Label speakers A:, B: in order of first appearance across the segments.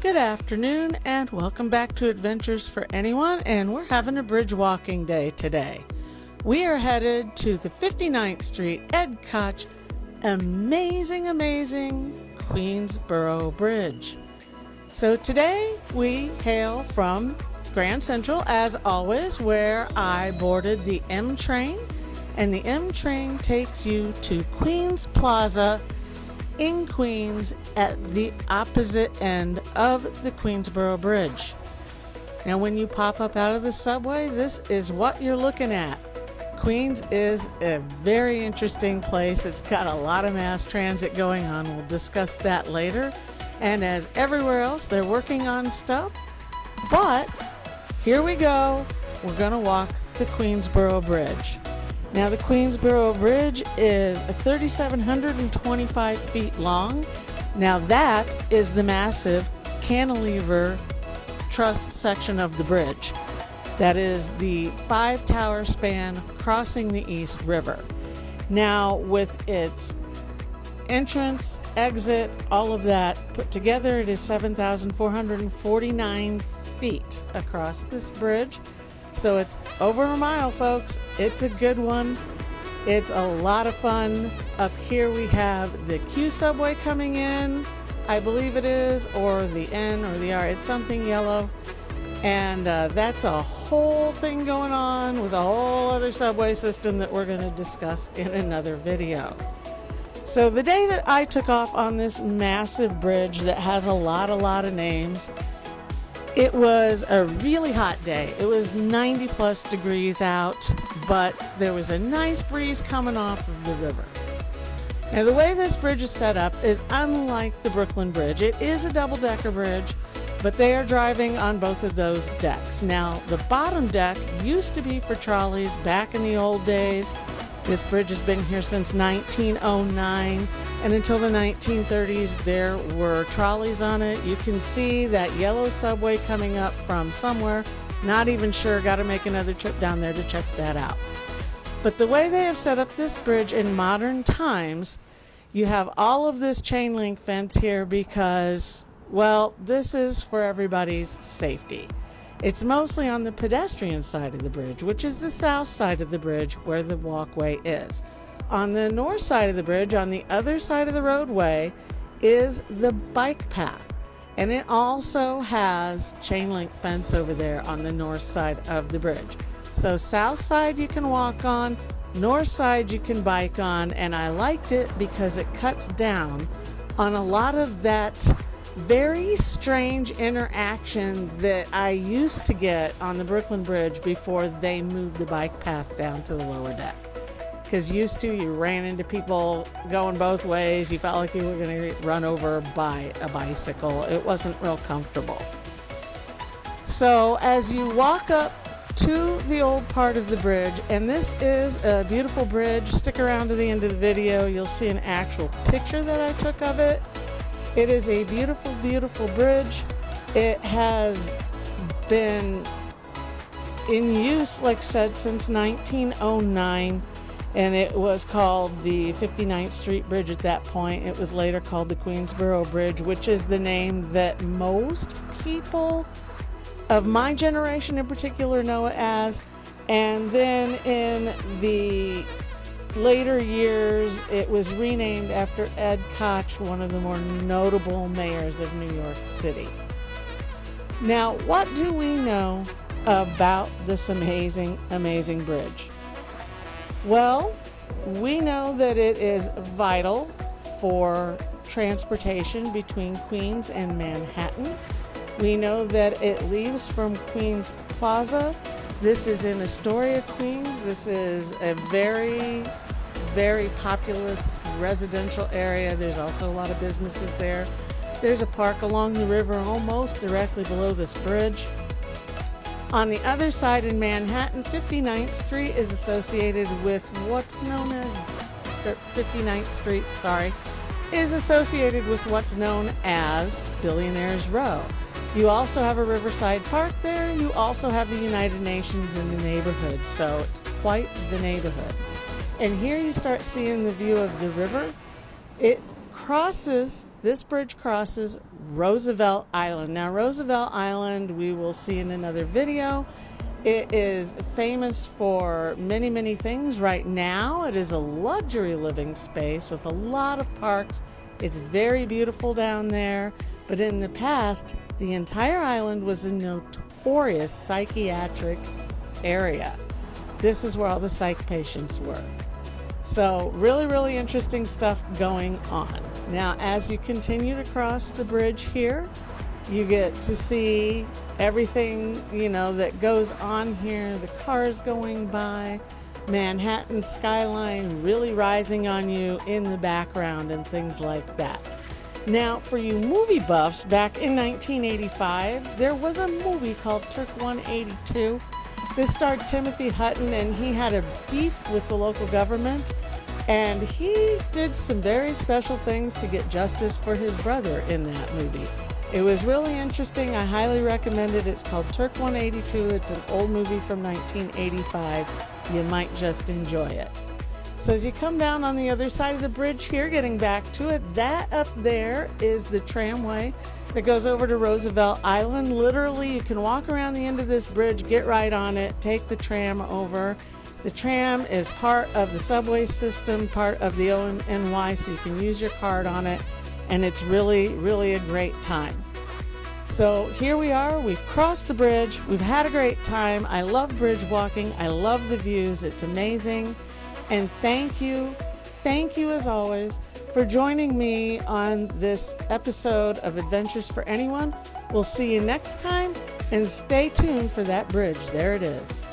A: Good afternoon and welcome back to Adventures for Anyone, and we're having a bridge walking day today. We are headed to the 59th Street Ed Koch amazing Queensboro Bridge. So today we hail from Grand Central as always, where I boarded the M train, and the M train takes you to Queens Plaza in Queens at the opposite end of the Queensboro Bridge. Now when you pop up out of the subway, this is what you're looking at. Queens is a very interesting place. It's got a lot of mass transit going on. We'll discuss that later. And as everywhere else, they're working on stuff. But here we go. We're going to walk the Queensboro Bridge. Now the Queensboro Bridge is 3,725 feet long. Now that is the massive cantilever truss section of the bridge. That is the 5-tower span crossing the East River. Now with its entrance, exit, all of that put together, it is 7,449 feet across this bridge. So it's over a mile, folks. It's a good one. It's a lot of fun. Up here we have the Q subway coming in, I believe it is, or the N or the R. It's something yellow. And that's a whole thing going on with a whole other subway system that we're going to discuss in another video. So the day that I took off on this massive bridge that has a lot of names, it was a really hot day. It was 90 plus degrees out, but there was a nice breeze coming off of the river. Now the way this bridge is set up is unlike the Brooklyn Bridge. It is a double-decker bridge, but they are driving on both of those decks. Now the bottom deck used to be for trolleys back in the old days. This bridge has been here since 1909, and until the 1930s there were trolleys on it. You can see that yellow subway coming up from somewhere. Not even sure, got to make another trip down there to check that out. But the way they have set up this bridge in modern times, you have all of this chain link fence here because, well, this is for everybody's safety. It's mostly on the pedestrian side of the bridge, which is the south side of the bridge where the walkway is. On the north side of the bridge, on the other side of the roadway, is the bike path. And it also has chain link fence over there on the north side of the bridge. So south side you can walk on, north side you can bike on, and I liked it because it cuts down on a lot of that very strange interaction that I used to get on the Brooklyn Bridge before they moved the bike path down to the lower deck. Because used to, you ran into people going both ways. You felt like you were going to run over by a bicycle. It wasn't real comfortable. So as you walk up to the old part of the bridge, and this is a beautiful bridge. Stick around to the end of the video. You'll see an actual picture that I took of it. It is a beautiful bridge. It has been in use, like I said, since 1909, and it was called the 59th Street Bridge at that point. It was later called the Queensboro Bridge, which is the name that most people of my generation in particular know it as. And then in the later years, it was renamed after Ed Koch, one of the more notable mayors of New York City. Now, what do we know about this amazing bridge? Well, we know that it is vital for transportation between Queens and Manhattan. We know that it leaves from Queens Plaza. This is in Astoria, Queens. This is a very populous residential area. There's also a lot of businesses there. There's a park along the river almost directly below this bridge. On the other side in Manhattan, 59th Street is associated with what's known as 59th Street, is associated with what's known as Billionaires Row. You also have a Riverside Park there. You also have the United Nations in the neighborhood, so it's quite the neighborhood. And here you start seeing the view of the river. It crosses this bridge crosses Roosevelt Island. Now, Roosevelt Island, we will see in another video. It is famous for many, many things. Right now, it is a luxury living space with a lot of parks. It's very beautiful down there. But in the past, the entire island was a notorious psychiatric area. This is where all the psych patients were. So really, really interesting stuff going on. Now, as you continue to cross the bridge here, you get to see everything, that goes on here. The cars going by, Manhattan skyline really rising on you in the background and things like that. Now, for you movie buffs, back in 1985, there was a movie called Turk 182. This starred Timothy Hutton, and he had a beef with the local government, and he did some very special things to get justice for his brother in that movie. It was really interesting. I highly recommend it. It's called Turk 182. It's an old movie from 1985. You might just enjoy it. So as you come down on the other side of the bridge here, getting back to it, that up there is the tramway that goes over to Roosevelt Island. Literally, you can walk around the end of this bridge, get right on it, take the tram over. The tram is part of the subway system, part of the OMNY, so you can use your card on it, and it's really, really a great time. So here we are, we've crossed the bridge, we've had a great time. I love bridge walking, I love the views, it's amazing. And thank you as always, for joining me on this episode of Adventures for Anyone. We'll see you next time, and stay tuned for that bridge. There it is.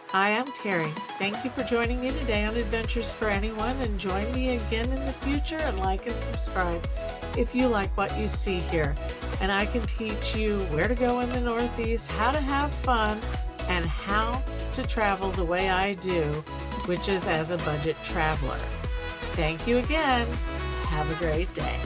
A: Hi, I'm Terry. Thank you for joining me today on Adventures for Anyone, and join me again in the future, and like and subscribe if you like what you see here. And I can teach you where to go in the Northeast, how to have fun, and how to travel the way I do, which is as a budget traveler. Thank you again. Have a great day.